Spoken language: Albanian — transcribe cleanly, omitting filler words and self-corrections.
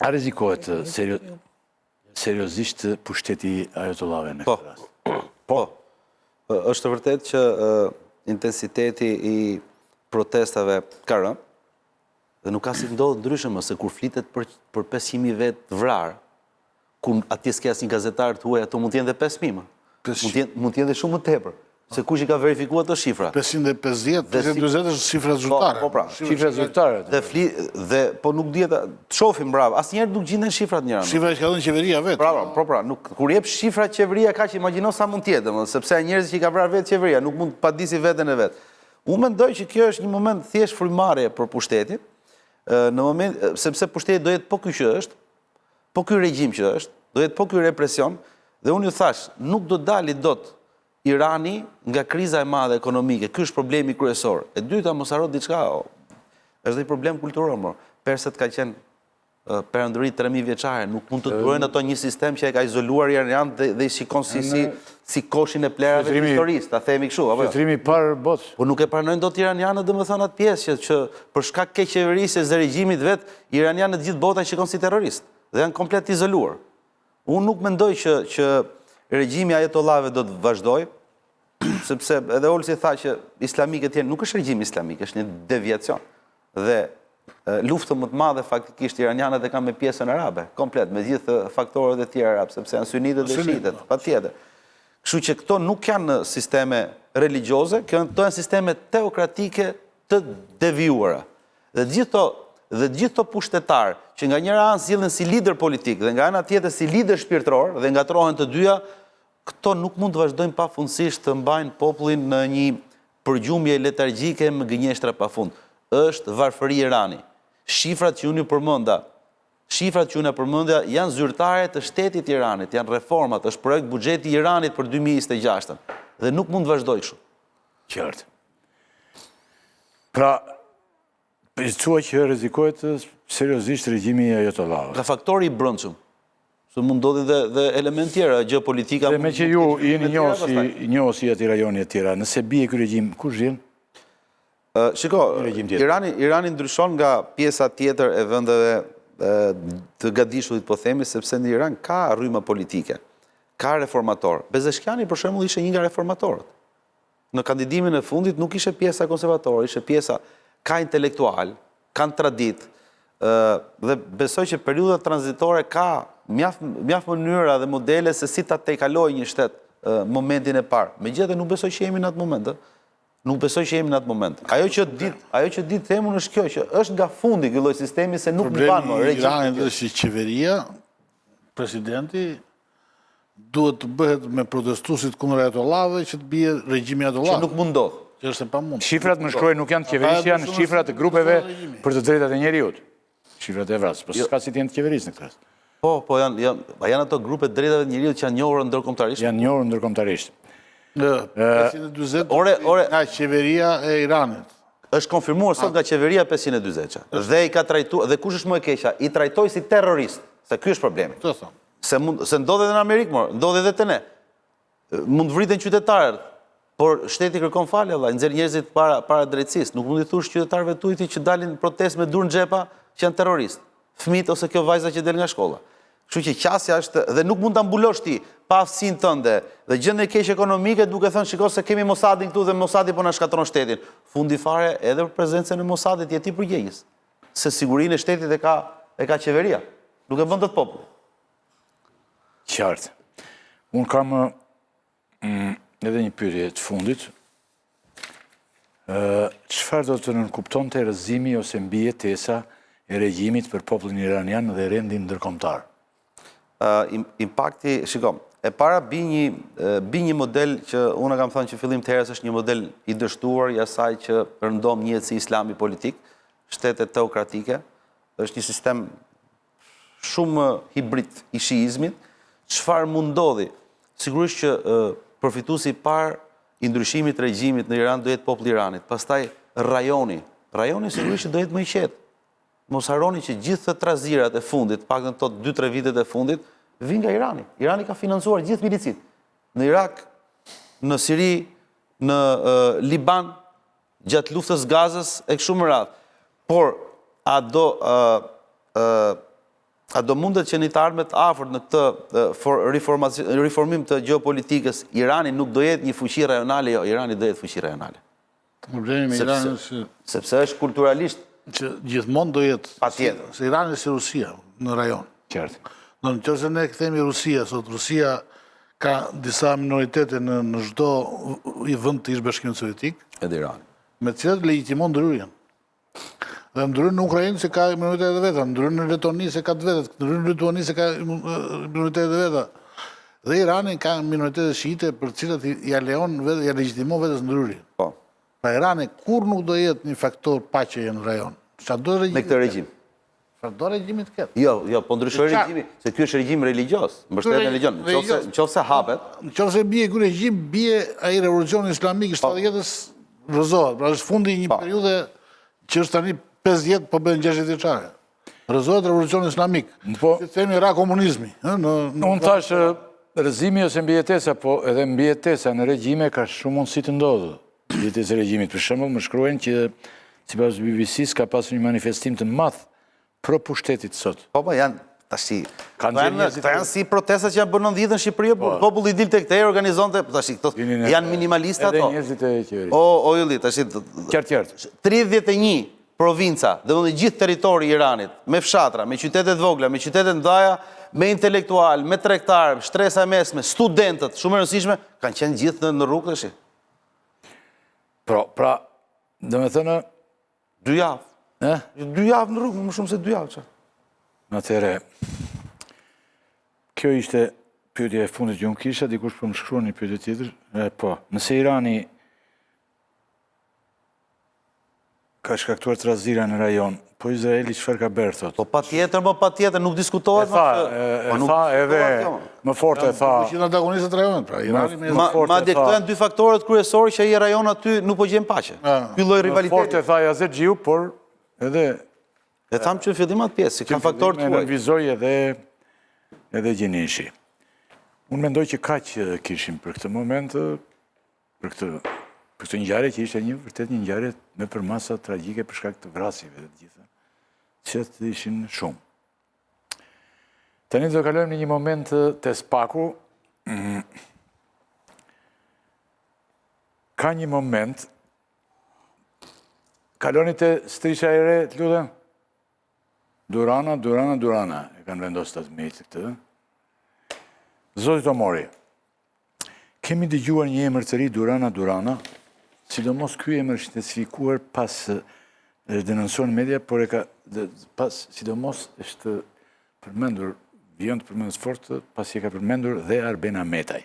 A rrezikohet seriozisht pushteti ajatollave në këtë rast? Po. Është vërtet që intensiteti I protestave ka rënë dhe nuk ka si ndodhë ndryshëm, se kur flitet për 500.000 vetë vrarë, kur atje s'ke asnjë gazetar të huaj, ato mund t'jenë dhe 5.000. Mund t'jenë dhe shumë më tepër. Se kush I ka verifikuar ato shifra? 550, 520 është shifra zyrtare. Po pra, shifra zyrtare. Dhe po nuk dihet, të shohim bravo. Asnjëherë nuk gjenden shifrat njëra. Shifra që ka dhënë qeveria vetë. Pra, kur jep shifra qeveria ka që imagjino sa mund t'jetë, sepse njerëzit që I ka vrarë vetë qeveria, nuk mund pa disi veten e vet. Unë mendoj që kjo është një moment thjesht frymëmarrje për pushtetin, në moment sepse pushteti do jetë po ky që është, po ky regjim që është, do jetë po ky represion, dhe unë ju thash, nuk do dali dot Irani nga kriza e madhe ekonomike. Ky është problemi kryesor. E dyta, mos harro diçka, është një problem kulturor. Persët ka qenë perëndëri 3000 vjeçare, nuk mund të durojnë ato një sistem që e ka izoluar Iranianët dhe I shikon si koshin e plerave të historisë, ta themi kështu, apo jo? Shëtrimi parë botë. Po nuk e pranojnë dot iranianët, domethënë atë pjesë që për shkak të qeverisë së regjimit vet, iranianët gjithë bota I shikon si terrorist dhe janë komplet izoluar. Unë nuk mendoj që regjimi ajatollave do të vazhdojë, sepse edhe Olsi tha që islamikët janë, nuk është regjim islamik, është një deviacion. Dhe luftën më të madhe faktikisht iranianët e kanë me pjesën arabe, komplet, me gjithë faktorët e tjerë arab, sepse janë sunitët dhe shiitët, patjetër. Kështu që këto nuk janë sisteme religjioze, këto janë sisteme teokratike të devijuara. Dhe gjithë to pushtetar që nga njëra anë sillen si lider politik dhe nga ana tjetër si lider shpirtëror dhe ngatrohen të dyja, këto nuk mund të vazhdojnë pafundësisht të mbajnë popullin në një përgjumje letargjike me gënjeshtra pafund. Është varfëri Irani. Shifrat që unë përmendja janë zyrtare të shtetit Iranit, janë reformat, është projekt buxheti Iranit për 2026 dhe nuk mund të vazhdojë kështu. Qartë. Pra, thua që rrezikohet seriozisht regjimi I ajatollave. Ka faktori I brendshëm. Se mund ndodhin dhe element tjera, geopolitika. Dhe me që ju jeni njohësi aty rajoni e tjera, nëse bie ky regjim, kush vjen? Shiko, Irani ndryshon nga pjesa tjetër e vendeve të gadishullit, po themi, sepse në Iran ka rrymë politike, ka reformator. Bezeshkiani, për shembull, ishte një nga reformatorët. Në kandidimin e fundit nuk ishte pjesa konservatore, ishte pjesa ka intelektual, kanë tradit, dhe besoj që periudat tranzitore ka mjaft mënyra dhe modele se si ta tejkaloj një shtet momentin e parë. Megjithatë nuk besoj që jemi në atë moment. Nuk besoj që jemi në atë moment. Ajo që ditë themun është kjo, që është nga fundi ky lloj sistemi se nuk mban më regjim. Problemi I është që qeveria, presidenti duhet të bëhet me protestuesit kundër ajatollave që të bie regjimi ajatollave. Që nuk mund ndodh. Që është e pamundur. Shifrat më shkruajnë nuk janë të qeverisë, janë shifrat të grupeve për të drejtat e njeriut. Shifrat e vrasjes, po s'ka si të jenë të qeverisë në këtë rast. Po janë ato grupe të drejtave të njeriut që janë njohura ndërkombëtarisht. Janë njohur ndërkombëtarisht. 540 nga qeveria e Iranit. Është konfirmuar sot nga qeveria 540. Dhe I ka trajtuar, dhe kush është më e keqja, I trajtoi si terrorist, se ky është problemi. Se ndodhet edhe në Amerikë, ndodhet edhe te ne. Mund vriten qytetarët, por shteti kërkon falje, vëlla, nxjerr njerëzit para drejtësisë. Nuk mund I thush qytetarëve tuaj që dalin në protestë me durë në xhepa që janë terroristë. Fëmijët ose kjo vajza që del nga shkolla. Kështu që qasja është, dhe nuk mund ta mbulosh ti pa aftësinë tënde dhe gjendje e keqe ekonomike duke thënë shikoj se kemi Mossadin këtu dhe Mossadi po na shkatron shtetin. Fundi fare edhe për prezencën e Mossadit je ti përgjegjës. Se sigurinë e shtetit e ka qeveria. Nuk e bën dot populli. Qartë. Unë kam edhe një pyetje të fundit. Çfarë do të nënkuptonte rrëzimi ose mbijetesa e regjimit për popullin iranian dhe rendin ndërkombëtar? Impakti, shiko, e para bi një model që unë kam thënë që fillim të herës është një model I dështuar I asaj që rëndom njëhet si islami politik, shtetet teokratike, është një sistem shumë hibrid I shiizmit. Çfarë mund ndodhi? Sigurisht që përfituesi I parë I ndryshimit të regjimit në Iran do jetë populli I Iranit, pastaj rajoni sigurisht do jetë më I qetë. Mos harroni që gjithë të trazirat e fundit, paktën to 2-3 vitet e fundit, vijnë nga Irani. Irani ka financuar gjithë milicit. Në Irak, në Siri, në Liban, gjatë luftës Gazës e kështu me radhë. Por A do mundet që një të ardhmet afër në këtë reformim të geopolitikës, Irani nuk do jetë një fuqi rajonale, jo, Irani do jetë fuqi rajonale. Problemi me Iranin është Sepse është kulturalisht që gjithmonë do jetë patjetër. se Irani si Rusia në rajon. Qartë. Nëse ne kthehemi Rusia, sot Rusia ka disa minoritete në çdo i vend të ish-bashkimit sovjetik, Edhe Irani. me të cilat legjitimon ndryrjen. Dhe ndryrën në Ukrainë se ka minoritetet e veta, ndryrën në Letoni se ka të vetat, ndryrën në Lituani se ka minoritetet e veta. Dhe Irani ka minoritete shiite për të cilat ja lejon vetë, ja legjitimon vetes ndryrjen. Po. Pra Irani kur nuk do jetë një faktor paqeje në rajon. Çfarëdo regjim. Me këtë regjim. Çfarëdo regjimi të ketë. Jo, po ndryshoj regjimi, se ky është regjim religios, mbështet në religion. Nëse hapet, Nëse bie ky regjim, bie ai revolucioni islamik i 70-s rrëzohet. Pra është fundi i një periudhe që është tani 50 po bën 60 vjeçare. Rrëzohet revolucioni islamik. Po, Si themi ra komunizmi, unë thash rrëzimi ose mbijetesa, po edhe mbijetesa në regjime ka shumë mundësi të ndodhë. Mbijetesa e regjimit, për shembull, më shkruajnë që sipas BBC-s ka pasur një manifestim të madh pro pushtetit sot. po janë tash Kanë janë si protestat që janë bërë në 90 në Shqipëri, populli dilte këtej, organizonte, tash këto janë minimalistë Edhe ato. njerëzit e qeverisë. O Ylli, tash Qartë. 31 provinca, dhe në gjithë territori i Iranit, me fshatra, me qytetet vogla, me qytetet ndaja, me intelektual, me tregtar, shtresa e mesme, studentët, shumë e rëndësishme, kanë qenë gjithë në rrugë tash. Pra, domethënë, 2 javë. 2 javë në rrugë, më shumë se 2 javë. atëherë, kjo ishte pyetja e fundit që unë kisha, dikush po më shkruan një pyetje tjetër. Po, nëse Irani ka shkaktuar trazira në rajon, po Izraeli çfarë ka bërë thot? Po patjetër, nuk diskutohet. Tha edhe më fort e tha. Që në antagonistët e rajonit, pra Irani me Madje këto janë 2 faktorët kryesorë që ai rajon aty nuk po gjen paqe. Ky lloj Fort rivaliteti. e tha Yazet-Gjiu, por edhe E tham që në fillim atë pjesë, kanë faktorë me tuaj. nënvizoj edhe Gjeneshi. Unë mendoj që kaq kishim për këtë moment, për këtë ngjarje që ishte vërtet një ngjarje me përmasa tragjike për shkak të vrasjeve dhe të gjitha, që të ishin shumë. Tani do kalojmë në një moment të spaku. Ka një moment, kaloni të strisha e re, të lutem? Durana, e kanë vendosur të mejtë këtë. Zotit Omori, kemi dëgjuar një emër të ri, Durana, sidomos ky emër është identifikuar pas denoncuar në media, por sidomos është përmendur, vjen të përmendur fort, pas i ka përmendur dhe Arben Ahmetaj.